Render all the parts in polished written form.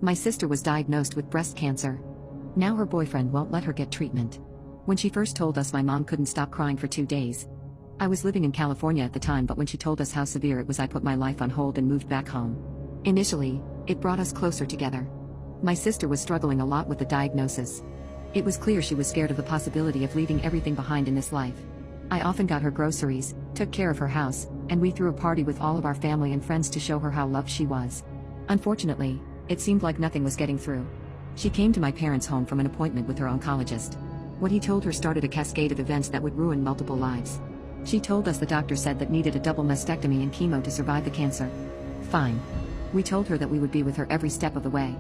My sister was diagnosed with breast cancer. Now her boyfriend won't let her get treatment. When she first told us, my mom couldn't stop crying for 2 days. I was living in California at the time, but when she told us how severe it was, I put my life on hold and moved back home. Initially, it brought us closer together. My sister was struggling a lot with the diagnosis. It was clear she was scared of the possibility of leaving everything behind in this life. I often got her groceries, took care of her house, and we threw a party with all of our family and friends to show her how loved she was. Unfortunately, it seemed like nothing was getting through. She came to my parents' home from an appointment with her oncologist. What he told her started a cascade of events that would ruin multiple lives. She told us the doctor said that needed a double mastectomy and chemo to survive the cancer. Fine. We told her that we would be with her every step of the way.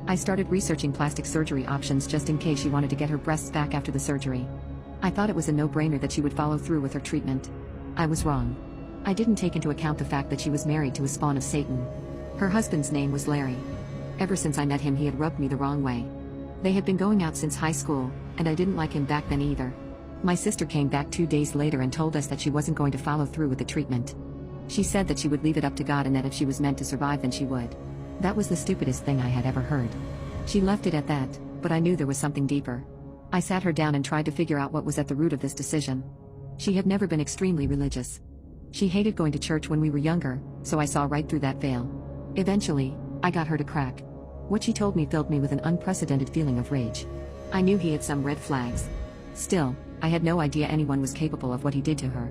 I started researching plastic surgery options just in case she wanted to get her breasts back after the surgery. I thought it was a no-brainer that she would follow through with her treatment. I was wrong. I didn't take into account the fact that she was married to a spawn of Satan. Her husband's name was Larry. Ever since I met him, he had rubbed me the wrong way. They had been going out since high school, and I didn't like him back then either. My sister came back 2 days later and told us that she wasn't going to follow through with the treatment. She said that she would leave it up to God and that if she was meant to survive then she would. That was the stupidest thing I had ever heard. She left it at that, but I knew there was something deeper. I sat her down and tried to figure out what was at the root of this decision. She had never been extremely religious. She hated going to church when we were younger, so I saw right through that veil. Eventually, I got her to crack. What she told me filled me with an unprecedented feeling of rage. I knew he had some red flags. Still, I had no idea anyone was capable of what he did to her.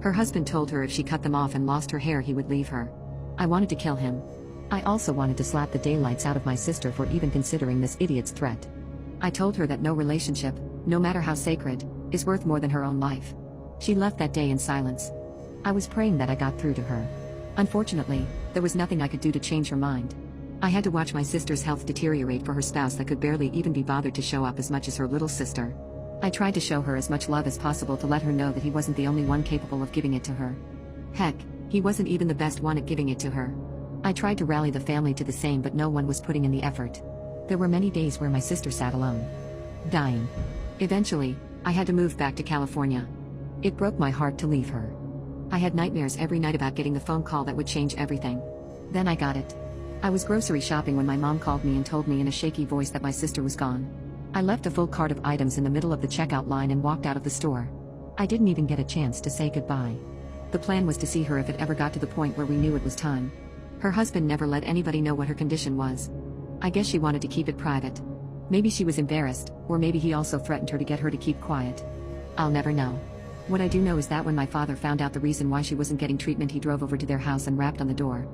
Her husband told her if she cut them off and lost her hair he would leave her. I wanted to kill him. I also wanted to slap the daylights out of my sister for even considering this idiot's threat. I told her that no relationship, no matter how sacred, is worth more than her own life. She left that day in silence. I was praying that I got through to her. Unfortunately, there was nothing I could do to change her mind. I had to watch my sister's health deteriorate for her spouse that could barely even be bothered to show up as much as her little sister. I tried to show her as much love as possible to let her know that he wasn't the only one capable of giving it to her. Heck, he wasn't even the best one at giving it to her. I tried to rally the family to the same, but no one was putting in the effort. There were many days where my sister sat alone, dying. Eventually, I had to move back to California. It broke my heart to leave her. I had nightmares every night about getting the phone call that would change everything. Then I got it. I was grocery shopping when my mom called me and told me in a shaky voice that my sister was gone. I left a full cart of items in the middle of the checkout line and walked out of the store. I didn't even get a chance to say goodbye. The plan was to see her if it ever got to the point where we knew it was time. Her husband never let anybody know what her condition was. I guess she wanted to keep it private. Maybe she was embarrassed, or maybe he also threatened her to get her to keep quiet. I'll never know. What I do know is that when my father found out the reason why she wasn't getting treatment, he drove over to their house and rapped on the door.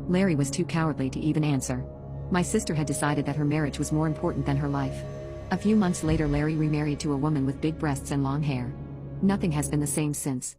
Larry was too cowardly to even answer. My sister had decided that her marriage was more important than her life. A few months later, Larry remarried to a woman with big breasts and long hair. Nothing has been the same since.